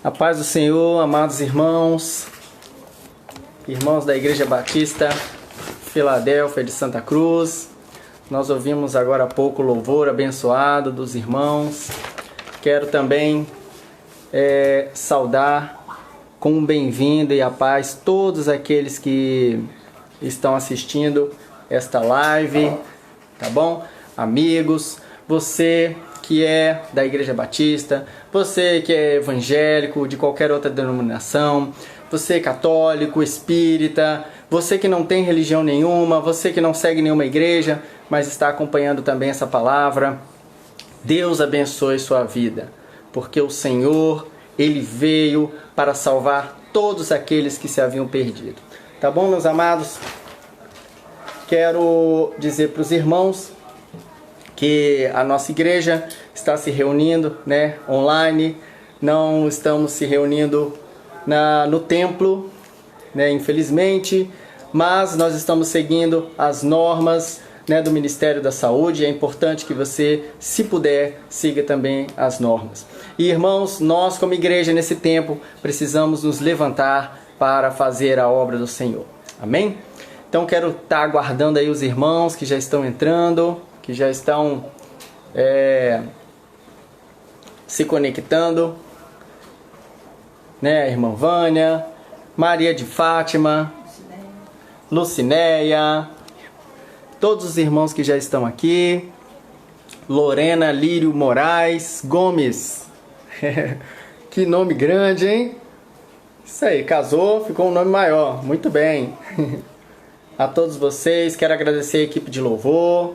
A paz do Senhor, amados irmãos, irmãos da Igreja Batista Filadélfia de Santa Cruz. Nós ouvimos agora há pouco o louvor abençoado dos irmãos. Quero também saudar com um bem-vindo e a paz todos aqueles que estão assistindo esta live, tá bom? Amigos, você que é da Igreja Batista, você que é evangélico, de qualquer outra denominação, você católico, espírita, você que não tem religião nenhuma, você que não segue nenhuma igreja, mas está acompanhando também essa palavra, Deus abençoe sua vida, porque o Senhor, Ele veio para salvar todos aqueles que se haviam perdido. Tá bom, meus amados? Quero dizer para os irmãos que a nossa igreja está se reunindo, online. Não estamos se reunindo no templo, infelizmente, mas nós estamos seguindo as normas, do Ministério da Saúde. É importante que você, se puder, siga também as normas. E irmãos, nós como igreja nesse tempo precisamos nos levantar para fazer a obra do Senhor. Amém? Então quero estar aguardando aí os irmãos que já estão entrando, que já estão se conectando, a irmã Vânia, Maria de Fátima, Lucinéia, todos os irmãos que já estão aqui, Lorena Lírio Moraes Gomes, que nome grande, hein? Isso aí, casou, ficou um nome maior, muito bem. A todos vocês, quero agradecer a equipe de louvor,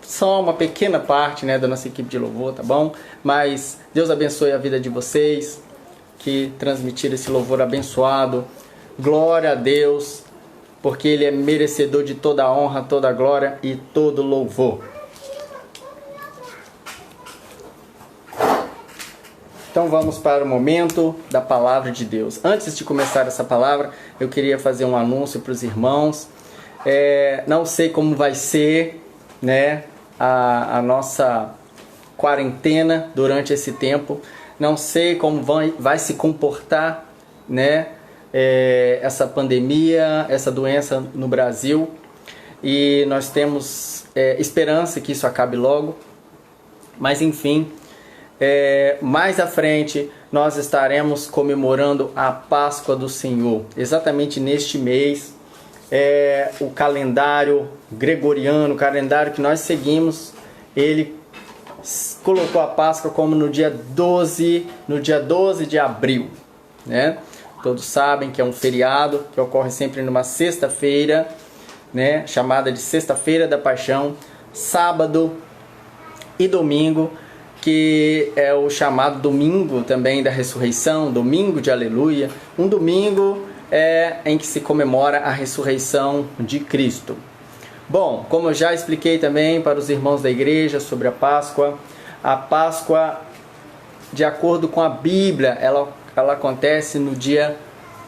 Só uma pequena parte, da nossa equipe de louvor, tá bom? Mas Deus abençoe a vida de vocês que transmitiram esse louvor abençoado. Glória a Deus, porque Ele é merecedor de toda a honra, toda a glória e todo louvor. Então vamos para o momento da palavra de Deus. Antes de começar essa palavra, eu queria fazer um anúncio para os irmãos. Não sei como vai ser, a nossa quarentena durante esse tempo. Não sei como vai se comportar, essa pandemia, essa doença no Brasil. E nós temos esperança que isso acabe logo. Mas enfim, mais à frente nós estaremos comemorando a Páscoa do Senhor. Exatamente neste mês. O calendário gregoriano, o calendário que nós seguimos, ele colocou a Páscoa como no dia 12 de abril, Todos sabem que é um feriado que ocorre sempre numa sexta-feira, chamada de Sexta-feira da Paixão, sábado e domingo, que é o chamado domingo também da ressurreição, domingo de aleluia, um domingo em que se comemora a ressurreição de Cristo. Bom, como eu já expliquei também para os irmãos da igreja sobre a Páscoa, de acordo com a Bíblia, ela acontece no dia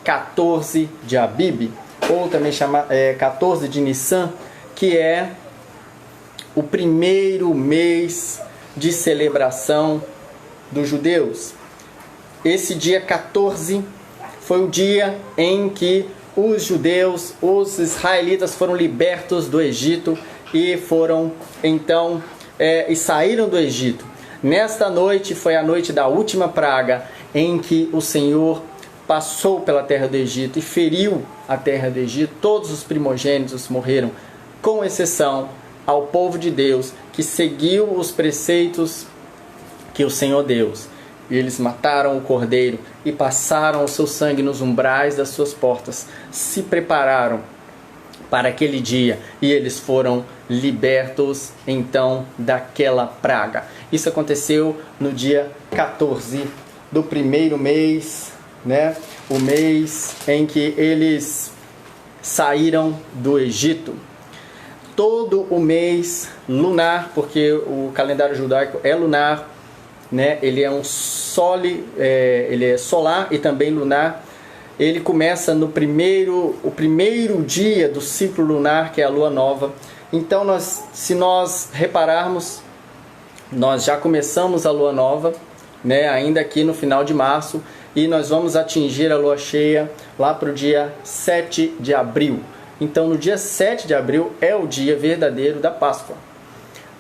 14 de Abib, ou também chamado 14 de Nissan, que é o primeiro mês de celebração dos judeus. Esse dia 14 foi o dia em que os judeus, os israelitas foram libertos do Egito e foram então e saíram do Egito. Nesta noite foi a noite da última praga em que o Senhor passou pela terra do Egito e feriu a terra do Egito. Todos os primogênitos morreram, com exceção ao povo de Deus que seguiu os preceitos que o Senhor deu. E eles mataram o cordeiro e passaram o seu sangue nos umbrais das suas portas. Se prepararam para aquele dia e eles foram libertos então daquela praga. Isso aconteceu no dia 14 do primeiro mês, o mês em que eles saíram do Egito. Todo o mês lunar, porque o calendário judaico é lunar, ele é ele é solar e também lunar. Ele começa no o primeiro dia do ciclo lunar, que é a lua nova. Então, se nós repararmos, nós já começamos a lua nova, ainda aqui no final de março, e nós vamos atingir a lua cheia lá para o dia 7 de abril. Então, no dia 7 de abril é o dia verdadeiro da Páscoa.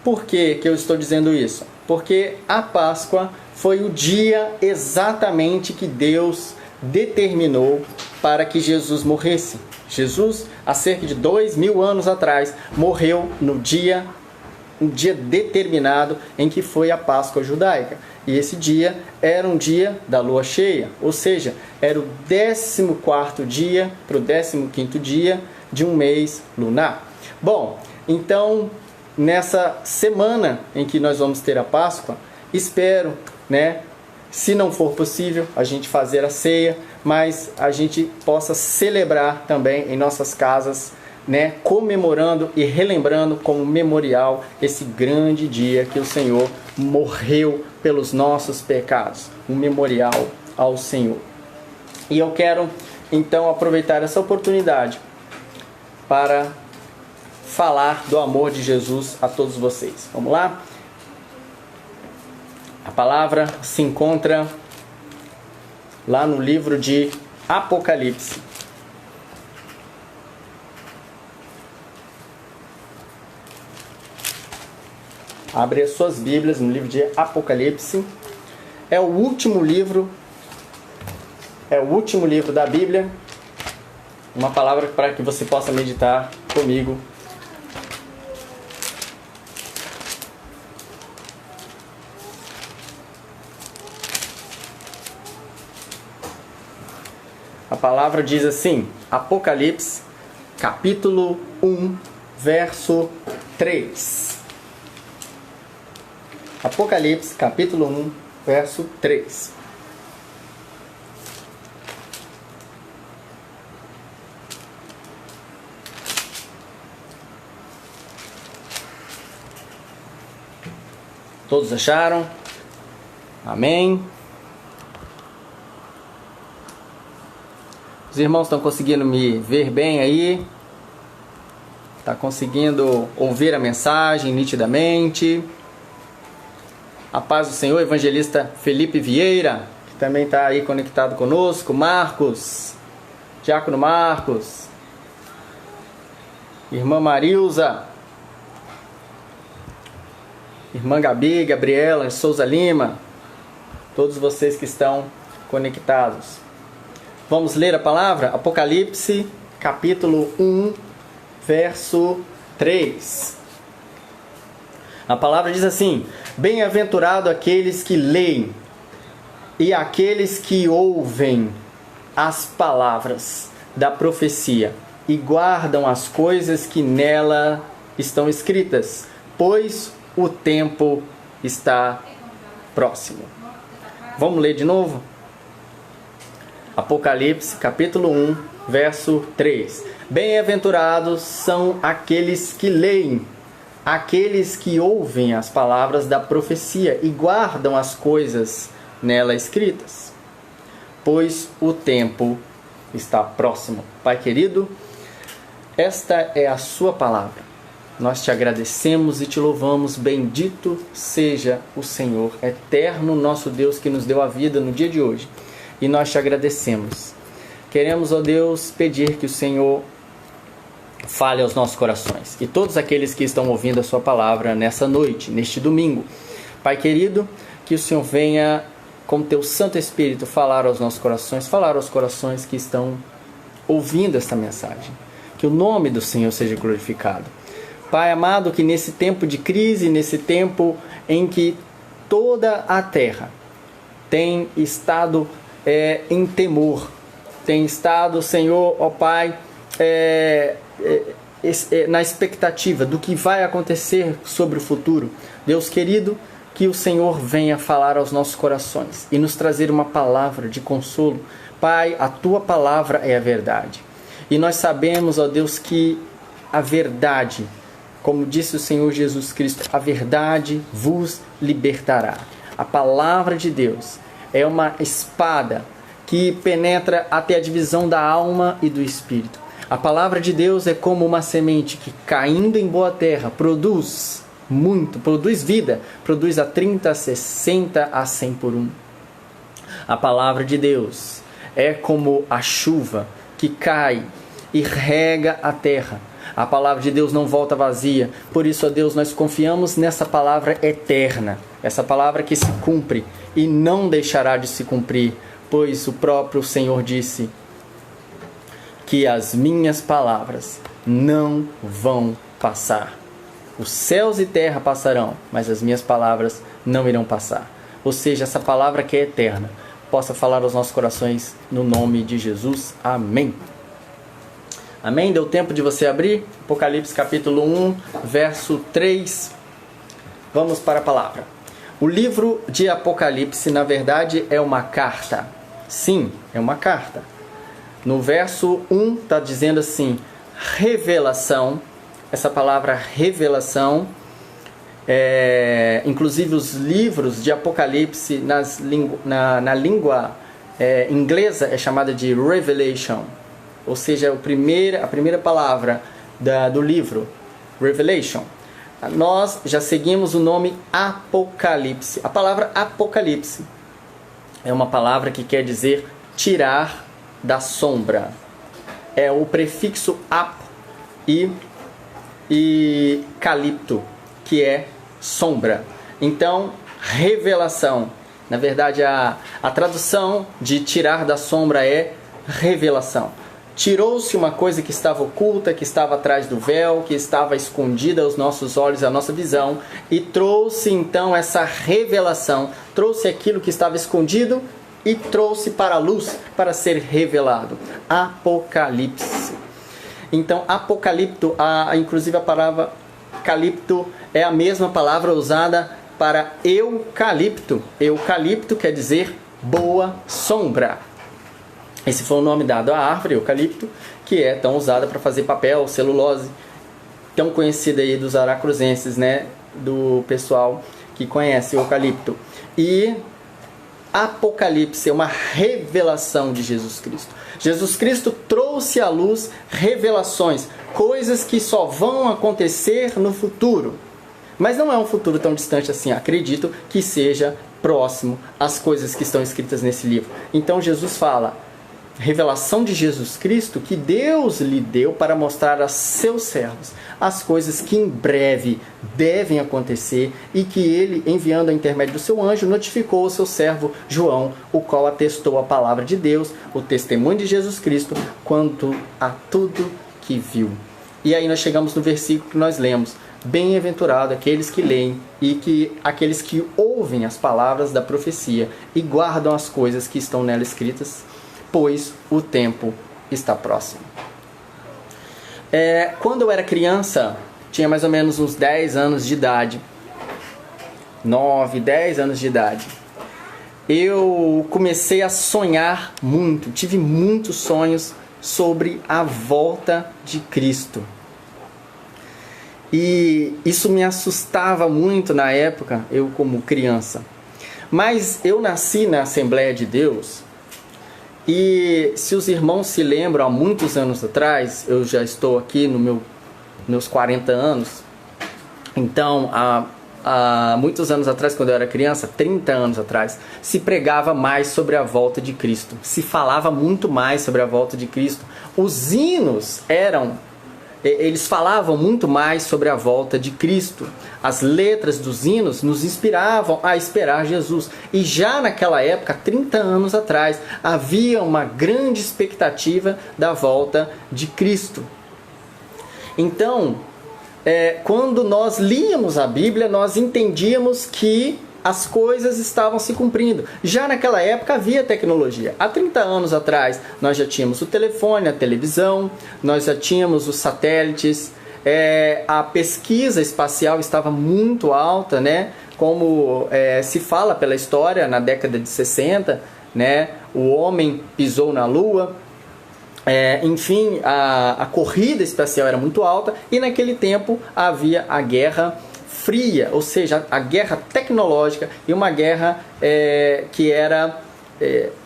Por que eu estou dizendo isso? Porque a Páscoa foi o dia exatamente que Deus determinou para que Jesus morresse. Jesus, há cerca de 2000 anos atrás, morreu no dia, um dia determinado em que foi a Páscoa judaica. E esse dia era um dia da lua cheia, ou seja, era o 14º dia para o 15º dia de um mês lunar. Bom, então, nessa semana em que nós vamos ter a Páscoa, espero, se não for possível, a gente fazer a ceia, mas a gente possa celebrar também em nossas casas, comemorando e relembrando como memorial esse grande dia que o Senhor morreu pelos nossos pecados, um memorial ao Senhor. E eu quero então aproveitar essa oportunidade para falar do amor de Jesus a todos vocês. Vamos lá? A palavra se encontra lá no livro de Apocalipse. Abre as suas Bíblias no livro de Apocalipse. É o último livro da Bíblia. Uma palavra para que você possa meditar comigo. A palavra diz assim, Apocalipse, capítulo 1, verso 3. Apocalipse, capítulo 1, verso 3. Todos acharam? Amém? Os irmãos estão conseguindo me ver bem aí? Está conseguindo ouvir a mensagem nitidamente? A paz do Senhor, evangelista Felipe Vieira, que também está aí conectado conosco. Marcos, Diácono Marcos, irmã Marilza, irmã Gabi, Gabriela, Souza Lima, todos vocês que estão conectados. Vamos ler a palavra? Apocalipse, capítulo 1, verso 3. A palavra diz assim: Bem-aventurado aqueles que leem e aqueles que ouvem as palavras da profecia e guardam as coisas que nela estão escritas, pois o tempo está próximo. Vamos ler de novo? Apocalipse, capítulo 1, verso 3. Bem-aventurados são aqueles que leem, aqueles que ouvem as palavras da profecia e guardam as coisas nela escritas, pois o tempo está próximo. Pai querido, esta é a sua palavra. Nós te agradecemos e te louvamos. Bendito seja o Senhor, eterno nosso Deus, que nos deu a vida no dia de hoje. E nós te agradecemos. Queremos, ó Deus, pedir que o Senhor fale aos nossos corações. E todos aqueles que estão ouvindo a sua palavra nessa noite, neste domingo. Pai querido, que o Senhor venha com teu Santo Espírito falar aos nossos corações, falar aos corações que estão ouvindo esta mensagem. Que o nome do Senhor seja glorificado. Pai amado, que nesse tempo de crise, nesse tempo em que toda a terra tem estado em temor, tem estado, Senhor, ó Pai, na expectativa do que vai acontecer sobre o futuro. Deus querido, que o Senhor venha falar aos nossos corações e nos trazer uma palavra de consolo. Pai, a Tua palavra é a verdade. E nós sabemos, ó Deus, que a verdade, como disse o Senhor Jesus Cristo, a verdade vos libertará. A palavra de Deus é uma espada que penetra até a divisão da alma e do espírito. A palavra de Deus é como uma semente que, caindo em boa terra, produz muito, produz vida, produz a 30, a 60, a 100 por 1. A palavra de Deus é como a chuva que cai e rega a terra. A palavra de Deus não volta vazia. Por isso, ó Deus, nós confiamos nessa palavra eterna. Essa palavra que se cumpre e não deixará de se cumprir. Pois o próprio Senhor disse que as minhas palavras não vão passar. Os céus e terra passarão, mas as minhas palavras não irão passar. Ou seja, essa palavra que é eterna possa falar aos nossos corações no nome de Jesus. Amém. Amém? Deu tempo de você abrir? Apocalipse capítulo 1, verso 3. Vamos para a palavra. O livro de Apocalipse, na verdade, é uma carta. Sim, é uma carta. No verso 1 está dizendo assim, revelação. Essa palavra revelação, inclusive os livros de Apocalipse na língua inglesa é chamada de revelation. Ou seja, a primeira palavra do livro, revelation. Nós já seguimos o nome Apocalipse. A palavra Apocalipse é uma palavra que quer dizer tirar da sombra. É o prefixo ap e calipto, que é sombra. Então, revelação. Na verdade, a tradução de tirar da sombra é revelação. Tirou-se uma coisa que estava oculta, que estava atrás do véu, que estava escondida aos nossos olhos, à nossa visão, e trouxe então essa revelação, trouxe aquilo que estava escondido e trouxe para a luz para ser revelado. Apocalipse. Então, apocalipto, inclusive a palavra calipto é a mesma palavra usada para eucalipto. Eucalipto quer dizer boa sombra. Esse foi o nome dado à árvore, eucalipto, que é tão usada para fazer papel, celulose, tão conhecida aí dos aracruzenses, né? Do pessoal que conhece o eucalipto. E Apocalipse é uma revelação de Jesus Cristo. Jesus Cristo trouxe à luz revelações, coisas que só vão acontecer no futuro. Mas não é um futuro tão distante assim, acredito que seja próximo às coisas que estão escritas nesse livro. Então Jesus fala, revelação de Jesus Cristo que Deus lhe deu para mostrar a seus servos as coisas que em breve devem acontecer e que ele, enviando a intermédio do seu anjo, notificou o seu servo João, o qual atestou a palavra de Deus, o testemunho de Jesus Cristo, quanto a tudo que viu. E aí nós chegamos no versículo que nós lemos, bem-aventurado aqueles que leem e aqueles que ouvem as palavras da profecia e guardam as coisas que estão nela escritas, pois o tempo está próximo. Quando eu era criança, tinha mais ou menos uns 10 anos de idade, 9, 10 anos de idade, eu comecei a sonhar muito, tive muitos sonhos sobre a volta de Cristo. E isso me assustava muito na época, eu como criança. Mas eu nasci na Assembleia de Deus. E se os irmãos se lembram, há muitos anos atrás, eu já estou aqui nos meus 40 anos, então há muitos anos atrás, quando eu era criança, 30 anos atrás, se pregava mais sobre a volta de Cristo, se falava muito mais sobre a volta de Cristo. Os hinos eles falavam muito mais sobre a volta de Cristo. As letras dos hinos nos inspiravam a esperar Jesus. E já naquela época, 30 anos atrás, havia uma grande expectativa da volta de Cristo. Então, quando nós líamos a Bíblia, nós entendíamos que as coisas estavam se cumprindo. Já naquela época havia tecnologia. Há 30 anos atrás nós já tínhamos o telefone, a televisão, nós já tínhamos os satélites, a pesquisa espacial estava muito alta, né? Como se fala pela história, na década de 60, né? O homem pisou na Lua. Enfim, a corrida espacial era muito alta e naquele tempo havia a Guerra Fria, ou seja, a guerra tecnológica e uma guerra que era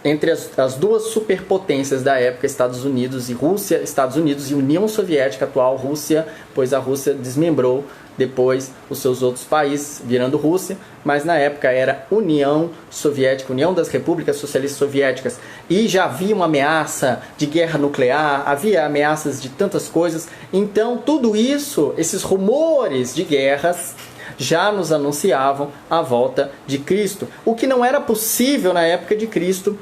entre as duas superpotências da época, Estados Unidos e Rússia, Estados Unidos e União Soviética, atual Rússia, pois a Rússia desmembrou depois os seus outros países virando Rússia, mas na época era União Soviética, União das Repúblicas Socialistas Soviéticas, e já havia uma ameaça de guerra nuclear, havia ameaças de tantas coisas. Então tudo isso, esses rumores de guerras, já nos anunciavam a volta de Cristo. O que não era possível na época de Cristo,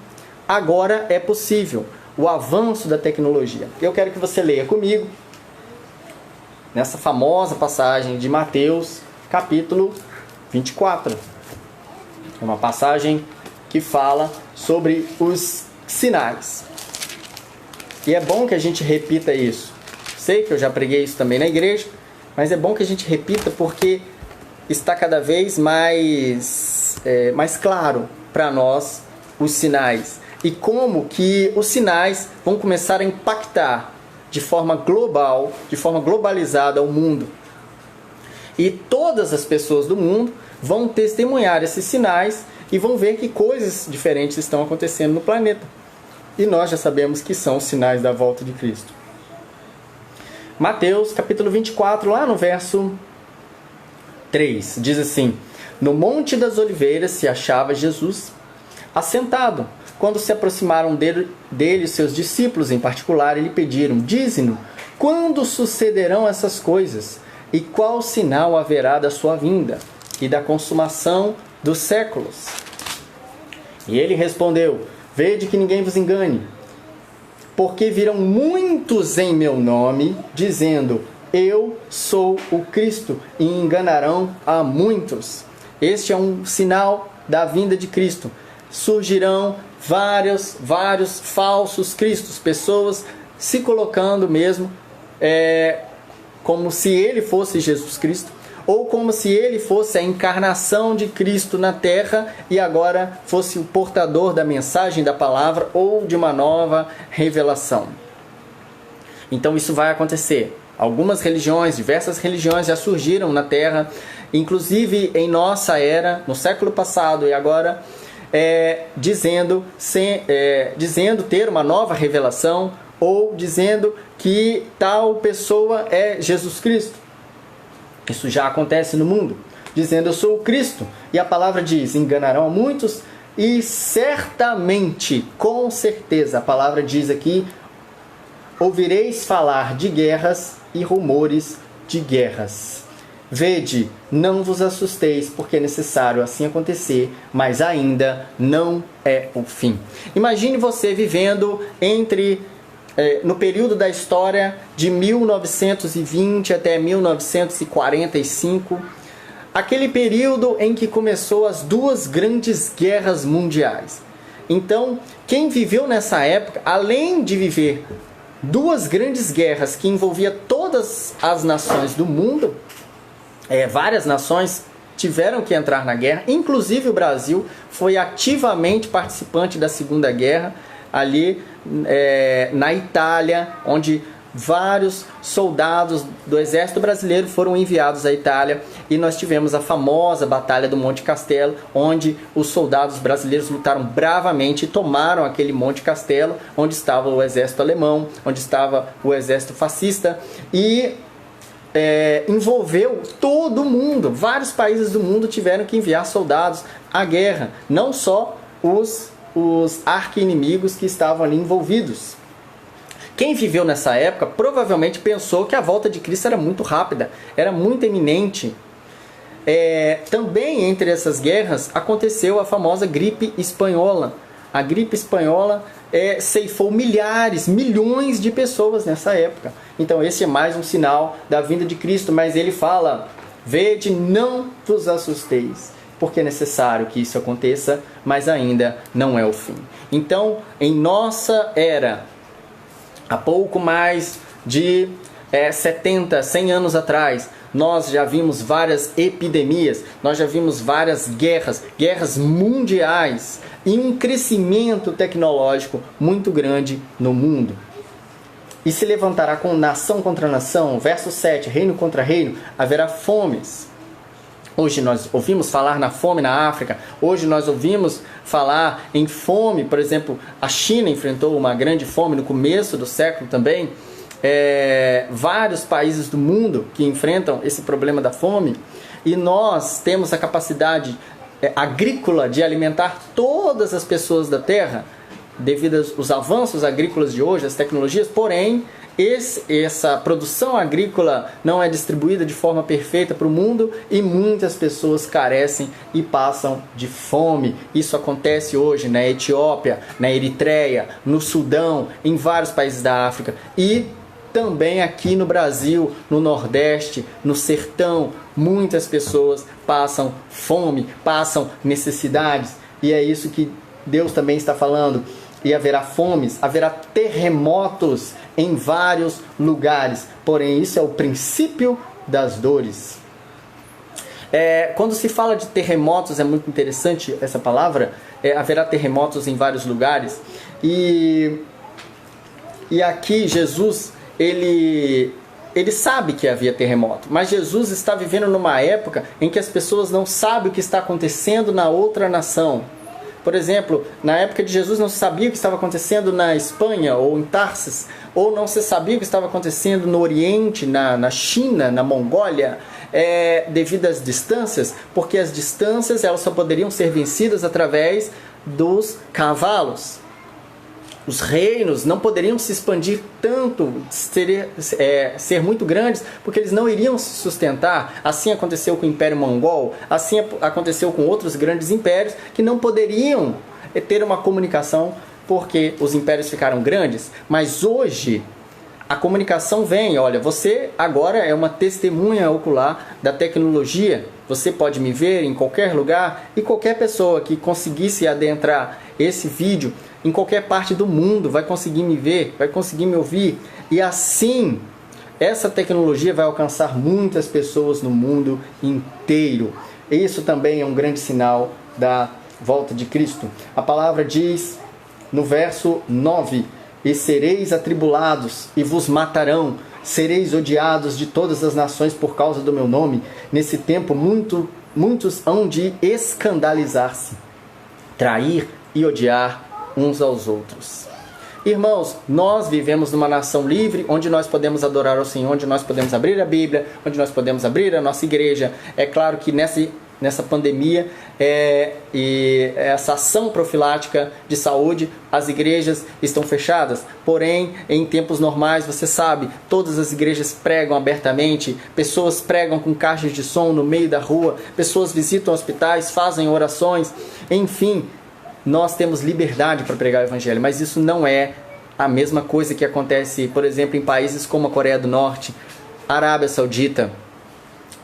agora é possível. O avanço da tecnologia. Eu quero que você leia comigo nessa famosa passagem de Mateus, capítulo 24. É uma passagem que fala sobre os sinais. E é bom que a gente repita isso. Sei que eu já preguei isso também na igreja, mas é bom que a gente repita porque está cada vez mais claro para nós os sinais. E como que os sinais vão começar a impactar de forma global, de forma globalizada o mundo. E todas as pessoas do mundo vão testemunhar esses sinais e vão ver que coisas diferentes estão acontecendo no planeta. E nós já sabemos que são os sinais da volta de Cristo. Mateus capítulo 24, lá no verso 3, diz assim: No Monte das Oliveiras se achava Jesus, assentado. Quando se aproximaram dele seus discípulos em particular, lhe pediram: Dize-nos, quando sucederão essas coisas? E qual sinal haverá da sua vinda e da consumação dos séculos? E ele respondeu: Vede que ninguém vos engane, porque virão muitos em meu nome, dizendo: Eu sou o Cristo, e enganarão a muitos. Este é um sinal da vinda de Cristo. Surgirão vários falsos cristos, pessoas se colocando mesmo como se ele fosse Jesus Cristo, ou como se ele fosse a encarnação de Cristo na terra e agora fosse o portador da mensagem da palavra ou de uma nova revelação. Então isso vai acontecer. Algumas religiões, diversas religiões já surgiram na terra, inclusive em nossa era, no século passado e agora, dizendo ter uma nova revelação ou dizendo que tal pessoa é Jesus Cristo. Isso já acontece no mundo, dizendo: Eu sou o Cristo. E a palavra diz: enganarão a muitos e certamente, com certeza, a palavra diz aqui: ouvireis falar de guerras e rumores de guerras. Vede, não vos assusteis, porque é necessário assim acontecer, mas ainda não é o fim. Imagine você vivendo no período da história de 1920 até 1945, aquele período em que começou as duas grandes guerras mundiais. Então, quem viveu nessa época, além de viver duas grandes guerras que envolviam todas as nações do mundo, várias nações tiveram que entrar na guerra, inclusive o Brasil foi ativamente participante da Segunda Guerra, ali na Itália, onde vários soldados do exército brasileiro foram enviados à Itália, e nós tivemos a famosa Batalha do Monte Castelo, onde os soldados brasileiros lutaram bravamente e tomaram aquele Monte Castelo, onde estava o exército alemão, onde estava o exército fascista, e envolveu todo mundo. Vários países do mundo tiveram que enviar soldados à guerra, não só os arqui-inimigos que estavam ali envolvidos. Quem viveu nessa época provavelmente pensou que a volta de Cristo era muito rápida, era muito iminente. Também entre essas guerras aconteceu a famosa gripe espanhola. A gripe espanhola ceifou milhões de pessoas nessa época. Então esse é mais um sinal da vinda de Cristo, mas ele fala: Vede, não vos assusteis, porque é necessário que isso aconteça, mas ainda não é o fim. Então, em nossa era, há pouco mais de 100 anos atrás, nós já vimos várias epidemias, nós já vimos várias guerras mundiais e um crescimento tecnológico muito grande no mundo. E se levantará com nação contra nação, verso 7, reino contra reino, haverá fomes. Hoje nós ouvimos falar na fome na África, hoje nós ouvimos falar em fome, por exemplo, a China enfrentou uma grande fome no começo do século também, vários países do mundo que enfrentam esse problema da fome, e nós temos a capacidade agrícola de alimentar todas as pessoas da Terra, devido aos avanços agrícolas de hoje, as tecnologias, porém, essa produção agrícola não é distribuída de forma perfeita para o mundo e muitas pessoas carecem e passam de fome. Isso acontece hoje na Etiópia, na Eritreia, no Sudão, em vários países da África e também aqui no Brasil, no Nordeste, no Sertão, muitas pessoas passam fome, passam necessidades e é isso que Deus também está falando. E haverá fomes, haverá terremotos em vários lugares. Porém, isso é o princípio das dores. Quando se fala de terremotos, é muito interessante essa palavra. Haverá terremotos em vários lugares. E aqui Jesus, ele sabe que havia terremoto. Mas Jesus está vivendo numa época em que as pessoas não sabem o que está acontecendo na outra nação. Por exemplo, na época de Jesus não se sabia o que estava acontecendo na Espanha ou em Tarsis, ou não se sabia o que estava acontecendo no Oriente, na China, na Mongólia, devido às distâncias, porque as distâncias elas só poderiam ser vencidas através dos cavalos. Os reinos não poderiam se expandir tanto, ser muito grandes, porque eles não iriam se sustentar. Assim aconteceu com o Império Mongol, assim aconteceu com outros grandes impérios que não poderiam ter uma comunicação porque os impérios ficaram grandes. Mas hoje a comunicação vem, olha, você agora é uma testemunha ocular da tecnologia, você pode me ver em qualquer lugar e qualquer pessoa que conseguisse adentrar esse vídeo em qualquer parte do mundo vai conseguir me ver, vai conseguir me ouvir. E assim, essa tecnologia vai alcançar muitas pessoas no mundo inteiro. Isso também é um grande sinal da volta de Cristo. A palavra diz no verso 9: e sereis atribulados e vos matarão, sereis odiados de todas as nações por causa do meu nome. Nesse tempo muitos hão de escandalizar-se, trair e odiar uns aos outros. Irmãos, nós vivemos numa nação livre, onde nós podemos adorar ao Senhor, onde nós podemos abrir a Bíblia, onde nós podemos abrir a nossa igreja. É claro que nessa pandemia e essa ação profilática de saúde, as igrejas estão fechadas. Porém, em tempos normais, você sabe, todas as igrejas pregam abertamente, pessoas pregam com caixas de som no meio da rua, pessoas visitam hospitais, fazem orações, enfim, nós temos liberdade para pregar o Evangelho, mas isso não é a mesma coisa que acontece, por exemplo, em países como a Coreia do Norte, Arábia Saudita,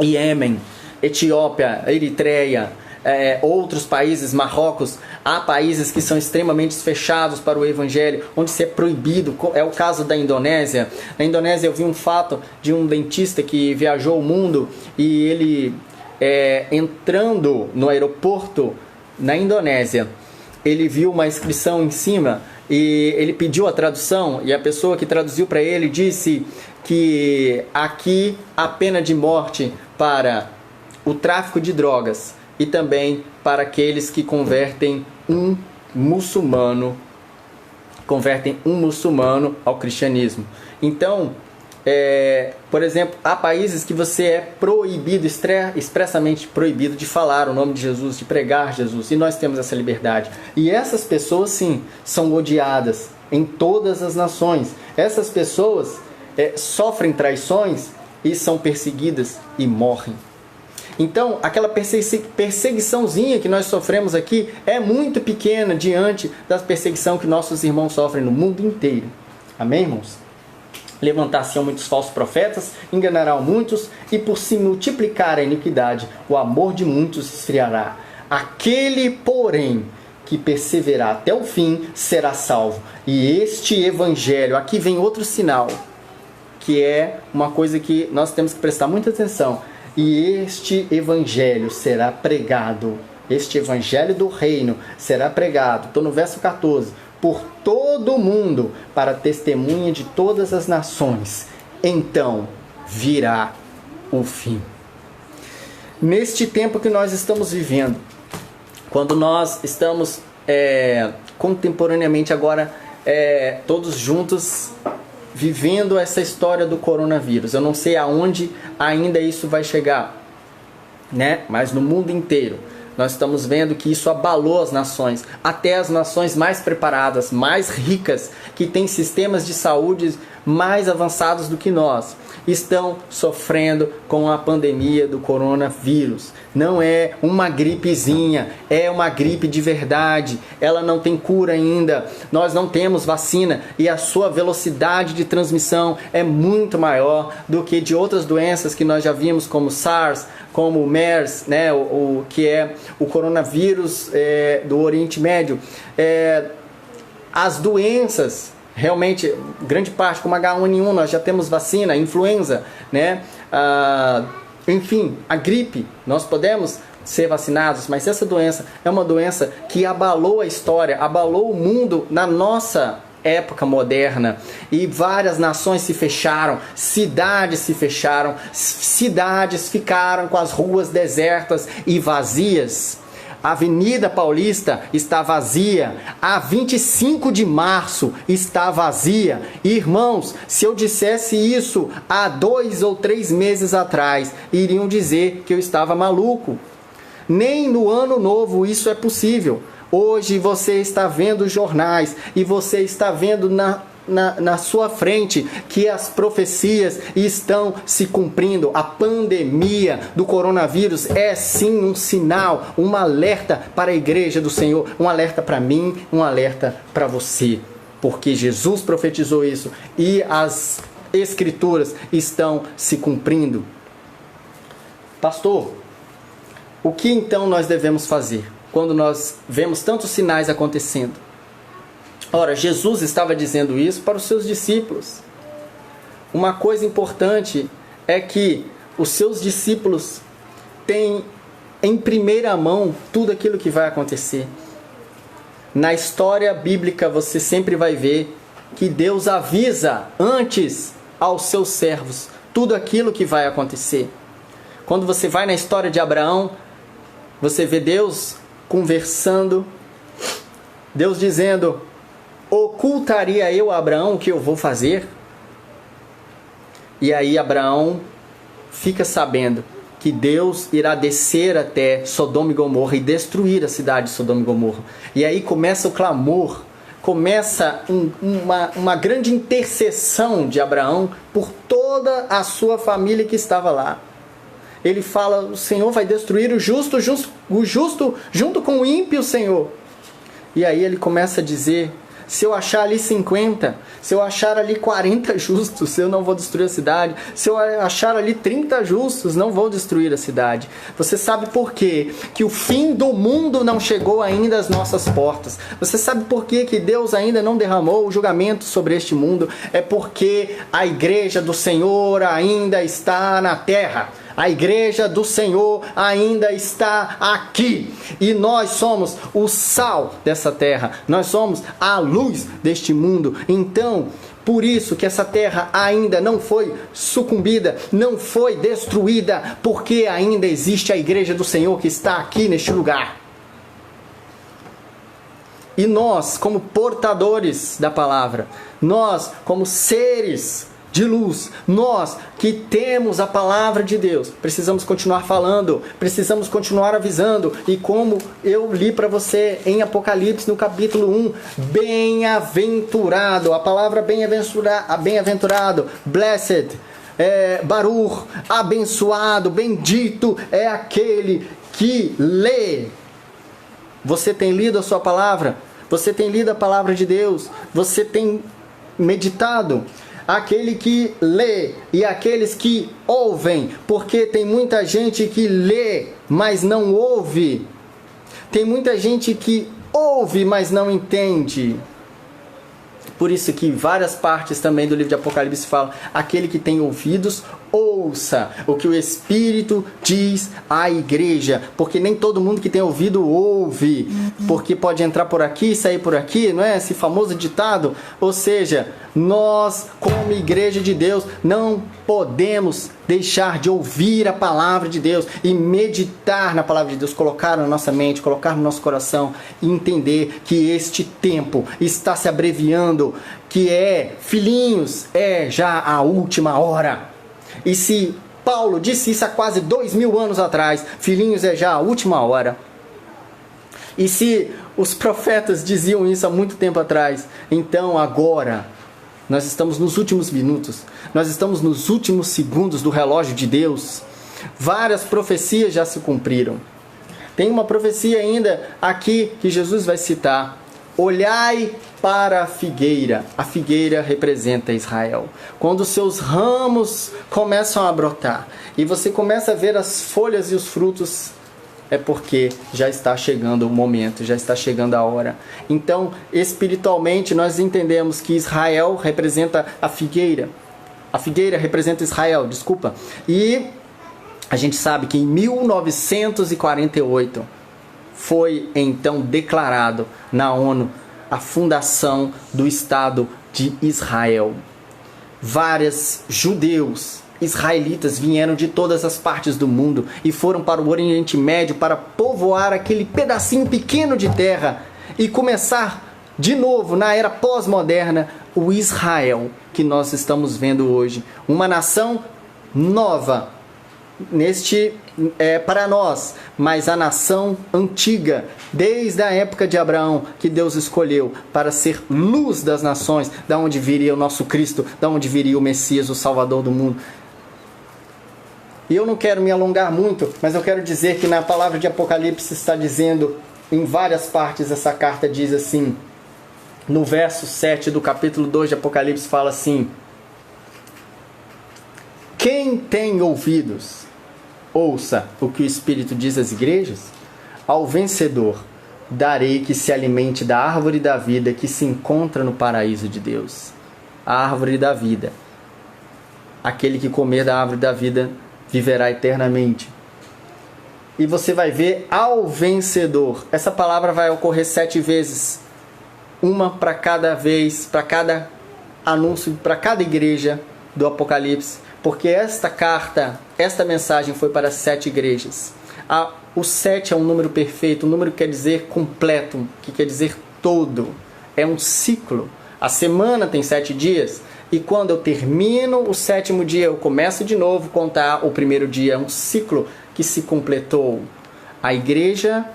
Iêmen, Etiópia, Eritreia, outros países, Marrocos. Há países que são extremamente fechados para o Evangelho, onde isso é proibido. É o caso da Indonésia. Na Indonésia eu vi um fato de um dentista que viajou o mundo e ele, entrando no aeroporto na Indonésia, ele viu uma inscrição em cima e ele pediu a tradução e a pessoa que traduziu para ele disse que aqui há pena de morte para o tráfico de drogas e também para aqueles que convertem um muçulmano ao cristianismo. Então, por exemplo, há países que você é proibido, expressamente proibido de falar o nome de Jesus, de pregar Jesus, e nós temos essa liberdade. E essas pessoas, sim, são odiadas em todas as nações. Essas pessoas sofrem traições e são perseguidas e morrem. Então, aquela perseguiçãozinha que nós sofremos aqui é muito pequena diante da perseguição que nossos irmãos sofrem no mundo inteiro. Amém, irmãos? Levantar-se-ão muitos falsos profetas, enganarão muitos, e por se multiplicar a iniquidade, o amor de muitos esfriará. Aquele, porém, que perseverar até o fim, será salvo. E este evangelho, aqui vem outro sinal, que é uma coisa que nós temos que prestar muita atenção. E este evangelho será pregado, este evangelho do reino será pregado, estou no verso 14, por todo o mundo, para testemunha de todas as nações. Então virá o fim. Neste tempo que nós estamos vivendo, quando nós estamos contemporaneamente agora todos juntos vivendo essa história do coronavírus. Eu não sei aonde ainda isso vai chegar, né? Mas no mundo inteiro nós estamos vendo que isso abalou as nações, até as nações mais preparadas, mais ricas, que têm sistemas de saúde mais avançados do que nós, estão sofrendo com a pandemia do coronavírus. Não é uma gripezinha, é uma gripe de verdade. Ela não tem cura ainda, nós não temos vacina e a sua velocidade de transmissão é muito maior do que de outras doenças que nós já vimos, como SARS, como o MERS, né, que é o coronavírus do Oriente Médio. As doenças, realmente, grande parte, como H1N1, nós já temos vacina, influenza, né? Enfim, a gripe, nós podemos ser vacinados, mas essa doença é uma doença que abalou a história, abalou o mundo na nossa época moderna, e várias nações se fecharam, cidades se fecharam, cidades ficaram com as ruas desertas e vazias. A Avenida Paulista está vazia, a 25 de março está vazia. Irmãos, se eu dissesse isso há 2 ou 3 meses atrás, iriam dizer que eu estava maluco. Nem no ano novo isso é possível. Hoje você está vendo jornais e você está vendo na sua frente que as profecias estão se cumprindo. A pandemia do coronavírus é sim um sinal, um alerta para a igreja do Senhor, um alerta para mim, um alerta para você, porque Jesus profetizou isso e as escrituras estão se cumprindo. Pastor, o que então nós devemos fazer quando nós vemos tantos sinais acontecendo? Ora, Jesus estava dizendo isso para os seus discípulos. Uma coisa importante é que os seus discípulos têm em primeira mão tudo aquilo que vai acontecer. Na história bíblica você sempre vai ver que Deus avisa antes aos seus servos tudo aquilo que vai acontecer. Quando você vai na história de Abraão, você vê Deus conversando, Deus dizendo: ocultaria eu a Abraão o que eu vou fazer? E aí Abraão fica sabendo que Deus irá descer até Sodoma e Gomorra e destruir a cidade de Sodoma e Gomorra. E aí começa o clamor, começa uma grande intercessão de Abraão por toda a sua família que estava lá. Ele fala: o Senhor vai destruir o justo junto com o ímpio, Senhor. E aí ele começa a dizer: se eu achar ali 50, se eu achar ali 40 justos, eu não vou destruir a cidade. Se eu achar ali 30 justos, não vou destruir a cidade. Você sabe por quê? Que o fim do mundo não chegou ainda às nossas portas. Você sabe por quê que Deus ainda não derramou o julgamento sobre este mundo? É porque a igreja do Senhor ainda está na terra. A igreja do Senhor ainda está aqui. E nós somos o sal dessa terra. Nós somos a luz deste mundo. Então, por isso que essa terra ainda não foi sucumbida, não foi destruída, porque ainda existe a igreja do Senhor que está aqui neste lugar. E nós, como portadores da palavra, nós, como seres de luz, nós que temos a palavra de Deus, precisamos continuar falando, precisamos continuar avisando. E como eu li para você em Apocalipse no capítulo 1, bem-aventurado, a palavra bem-aventurado, blessed, Baruch, abençoado, bendito é aquele que lê. Você tem lido a sua palavra? Você tem lido a palavra de Deus? Você tem meditado? Aquele que lê e aqueles que ouvem, porque tem muita gente que lê, mas não ouve. Tem muita gente que ouve, mas não entende. Por isso que várias partes também do livro de Apocalipse falam: aquele que tem ouvidos, ouça o que o Espírito diz à igreja, porque nem todo mundo que tem ouvido ouve, porque pode entrar por aqui e sair por aqui, não é? Esse famoso ditado. Ou seja, nós, como igreja de Deus, não podemos deixar de ouvir a palavra de Deus e meditar na palavra de Deus, colocar na nossa mente, colocar no nosso coração e entender que este tempo está se abreviando, que filhinhos, é já a última hora. E se Paulo disse isso há quase 2000 anos atrás, filhinhos, é já a última hora. E se os profetas diziam isso há muito tempo atrás, então agora nós estamos nos últimos minutos, nós estamos nos últimos segundos do relógio de Deus. Várias profecias já se cumpriram. Tem uma profecia ainda aqui que Jesus vai citar. Olhai para a figueira. A figueira representa Israel. Quando os seus ramos começam a brotar e você começa a ver as folhas e os frutos, é porque já está chegando o momento, já está chegando a hora. Então, espiritualmente, nós entendemos que Israel representa a figueira. A figueira representa Israel, desculpa. E a gente sabe que em 1948 foi então declarado na ONU a fundação do Estado de Israel. Vários judeus israelitas vieram de todas as partes do mundo e foram para o Oriente Médio para povoar aquele pedacinho pequeno de terra e começar de novo, na era pós-moderna, o Israel que nós estamos vendo hoje. Uma nação nova, para nós, mas a nação antiga, desde a época de Abraão, que Deus escolheu para ser luz das nações, da onde viria o nosso Cristo, da onde viria o Messias, o Salvador do mundo. E eu não quero me alongar muito, mas eu quero dizer que na palavra de Apocalipse está dizendo, em várias partes, essa carta diz assim, no verso 7 do capítulo 2 de Apocalipse fala assim: quem tem ouvidos, ouça o que o Espírito diz às igrejas. Ao vencedor darei que se alimente da árvore da vida que se encontra no paraíso de Deus. A árvore da vida. Aquele que comer da árvore da vida viverá eternamente. E você vai ver ao vencedor. Essa palavra vai ocorrer 7 vezes. Uma para cada vez, para cada anúncio, para cada igreja do Apocalipse. Porque esta carta, esta mensagem foi para 7 igrejas. O 7 é um número perfeito, um número que quer dizer completo, que quer dizer todo. É um ciclo. A semana tem 7 dias. E quando eu termino o 7º dia, eu começo de novo a contar o primeiro dia. É um ciclo que se completou. A igreja,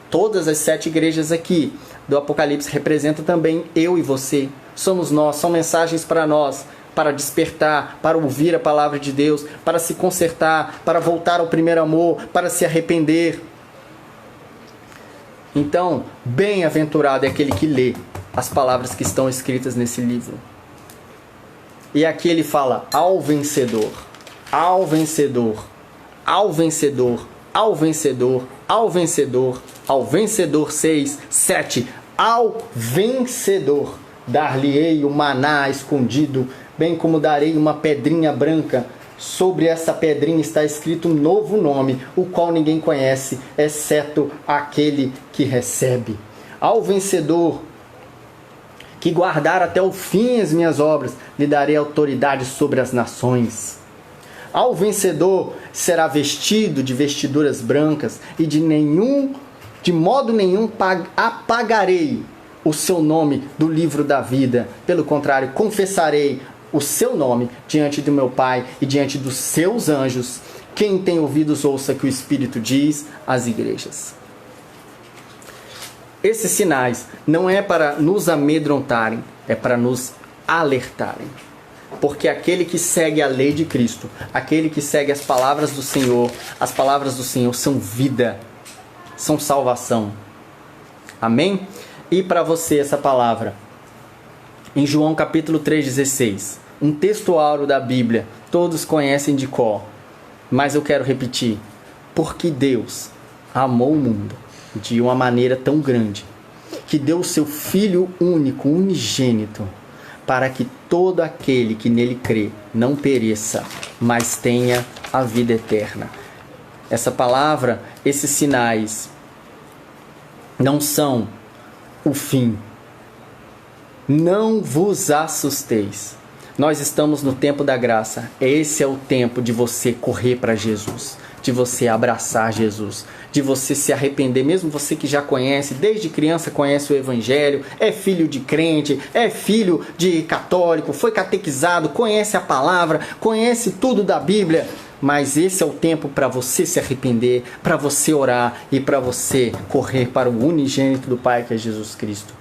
todas as 7 igrejas aqui do Apocalipse representam também eu e você. Somos nós, são mensagens para nós, para despertar, para ouvir a palavra de Deus, para se consertar, para voltar ao primeiro amor, para se arrepender. Então, bem-aventurado é aquele que lê as palavras que estão escritas nesse livro. E aqui ele fala ao vencedor, ao vencedor, ao vencedor, ao vencedor, ao vencedor, ao vencedor 6, 7, ao vencedor dar-lhe-ei o maná escondido, bem como darei uma pedrinha branca. Sobre essa pedrinha está escrito um novo nome, o qual ninguém conhece, exceto aquele que recebe. Ao vencedor, que guardar até o fim as minhas obras, lhe darei autoridade sobre as nações. Ao vencedor será vestido de vestiduras brancas, e de modo nenhum apagarei o seu nome do livro da vida. Pelo contrário, confessarei o seu nome diante do meu Pai e diante dos seus anjos. Quem tem ouvidos, ouça que o Espírito diz às igrejas. Esses sinais não é para nos amedrontarem, é para nos alertarem. Porque aquele que segue a lei de Cristo, aquele que segue as palavras do Senhor são vida, são salvação. Amém? E para você essa palavra, em João capítulo 3,16, um texto áureo da Bíblia, todos conhecem de cor, mas eu quero repetir: porque Deus amou o mundo de uma maneira tão grande, que deu o seu Filho único, unigênito, para que todo aquele que nele crê não pereça, mas tenha a vida eterna. Essa palavra, esses sinais, não são o fim. Não vos assusteis. Nós estamos no tempo da graça. Esse é o tempo de você correr para Jesus, de você abraçar Jesus, de você se arrepender, mesmo você que já conhece, desde criança conhece o Evangelho, é filho de crente, é filho de católico, foi catequizado, conhece a palavra, conhece tudo da Bíblia, mas esse é o tempo para você se arrepender, para você orar e para você correr para o unigênito do Pai, que é Jesus Cristo.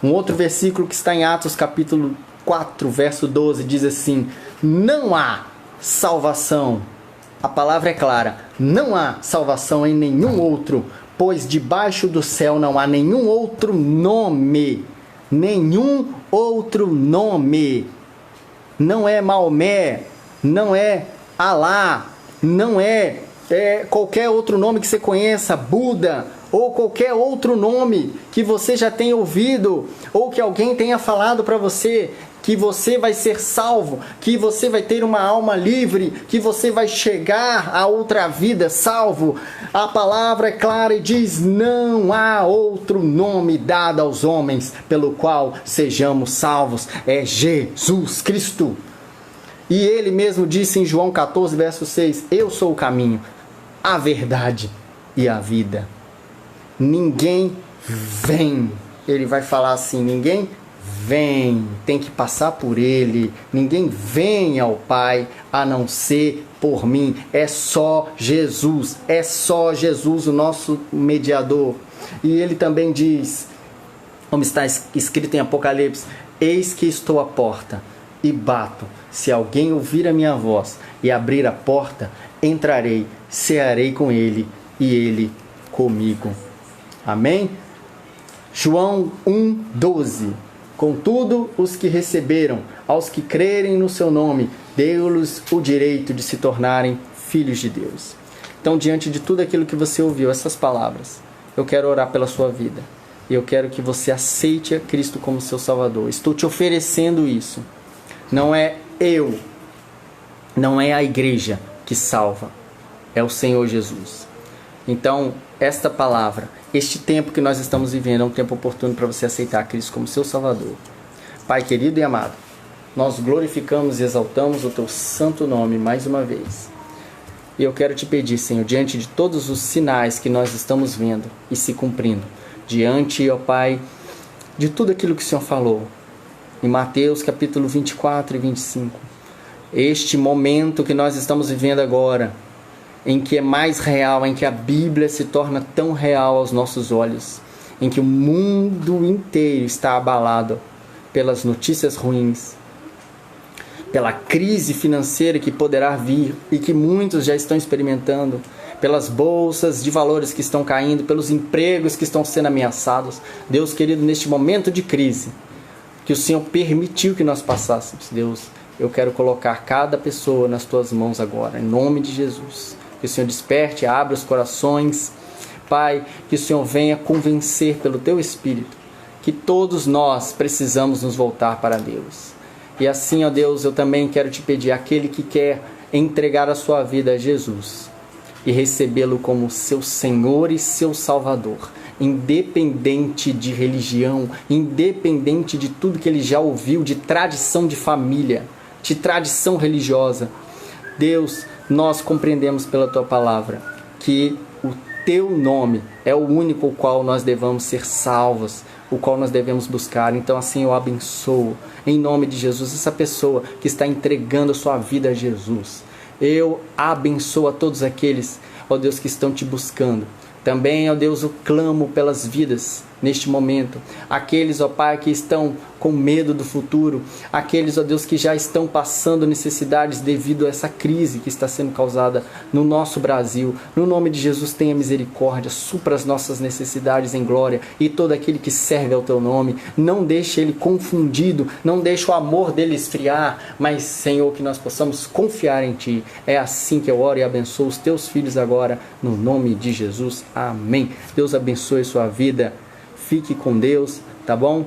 Um outro versículo que está em Atos capítulo 4, verso 12, diz assim: não há salvação. A palavra é clara: não há salvação em nenhum outro, pois debaixo do céu não há nenhum outro nome. Nenhum outro nome. Não é Maomé, não é Alá, não é qualquer outro nome que você conheça, Buda, ou qualquer outro nome que você já tenha ouvido, ou que alguém tenha falado para você, que você vai ser salvo, que você vai ter uma alma livre, que você vai chegar a outra vida salvo. A palavra é clara e diz: não há outro nome dado aos homens pelo qual sejamos salvos. É Jesus Cristo. E ele mesmo disse em João 14, verso 6, eu sou o caminho, a verdade e a vida. Ninguém vem. Ele vai falar assim, ninguém vem, tem que passar por ele. Ninguém vem ao Pai a não ser por mim. É só Jesus o nosso mediador. E ele também diz, como está escrito em Apocalipse, eis que estou à porta e bato. Se alguém ouvir a minha voz e abrir a porta, entrarei, cearei com ele e ele comigo. Amém? João 1:12. Contudo, os que receberam, aos que crerem no seu nome, deu-lhes o direito de se tornarem filhos de Deus. Então, diante de tudo aquilo que você ouviu, essas palavras, eu quero orar pela sua vida. E eu quero que você aceite a Cristo como seu Salvador. Estou te oferecendo isso. Não é eu, não é a igreja que salva, é o Senhor Jesus. Então, esta palavra, este tempo que nós estamos vivendo é um tempo oportuno para você aceitar Cristo como seu Salvador. Pai querido e amado, nós glorificamos e exaltamos o teu santo nome mais uma vez. E eu quero te pedir, Senhor, diante de todos os sinais que nós estamos vendo e se cumprindo, diante, ó Pai, de tudo aquilo que o Senhor falou, em Mateus capítulo 24 e 25, este momento que nós estamos vivendo agora, em que é mais real, em que a Bíblia se torna tão real aos nossos olhos, em que o mundo inteiro está abalado pelas notícias ruins, pela crise financeira que poderá vir e que muitos já estão experimentando, pelas bolsas de valores que estão caindo, pelos empregos que estão sendo ameaçados. Deus querido, neste momento de crise que o Senhor permitiu que nós passássemos, Deus, eu quero colocar cada pessoa nas tuas mãos agora, em nome de Jesus. Que o Senhor desperte, abra os corações, Pai, que o Senhor venha convencer pelo teu Espírito que todos nós precisamos nos voltar para Deus. E assim, ó Deus, eu também quero te pedir, aquele que quer entregar a sua vida a Jesus e recebê-lo como seu Senhor e seu Salvador, independente de religião, independente de tudo que ele já ouviu, de tradição de família, de tradição religiosa. Deus, nós compreendemos pela tua palavra que o teu nome é o único o qual nós devemos ser salvos, o qual nós devemos buscar. Então assim eu abençoo, em nome de Jesus, essa pessoa que está entregando a sua vida a Jesus. Eu abençoo a todos aqueles, ó Deus, que estão te buscando. Também, ó Deus, eu clamo pelas vidas neste momento. Aqueles, ó Pai, que estão com medo do futuro. Aqueles, ó Deus, que já estão passando necessidades devido a essa crise que está sendo causada no nosso Brasil. No nome de Jesus, tenha misericórdia, supra as nossas necessidades em glória. E todo aquele que serve ao teu nome, não deixe ele confundido, não deixe o amor dele esfriar, mas, Senhor, que nós possamos confiar em ti. É assim que eu oro e abençoo os teus filhos agora, no nome de Jesus. Amém. Deus abençoe sua vida. Fique com Deus, tá bom?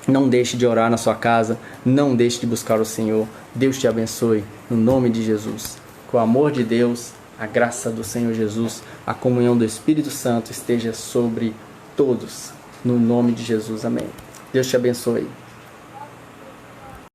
Não deixe de orar na sua casa, não deixe de buscar o Senhor. Deus te abençoe, no nome de Jesus. Que o amor de Deus, a graça do Senhor Jesus, a comunhão do Espírito Santo esteja sobre todos, no nome de Jesus. Amém. Deus te abençoe.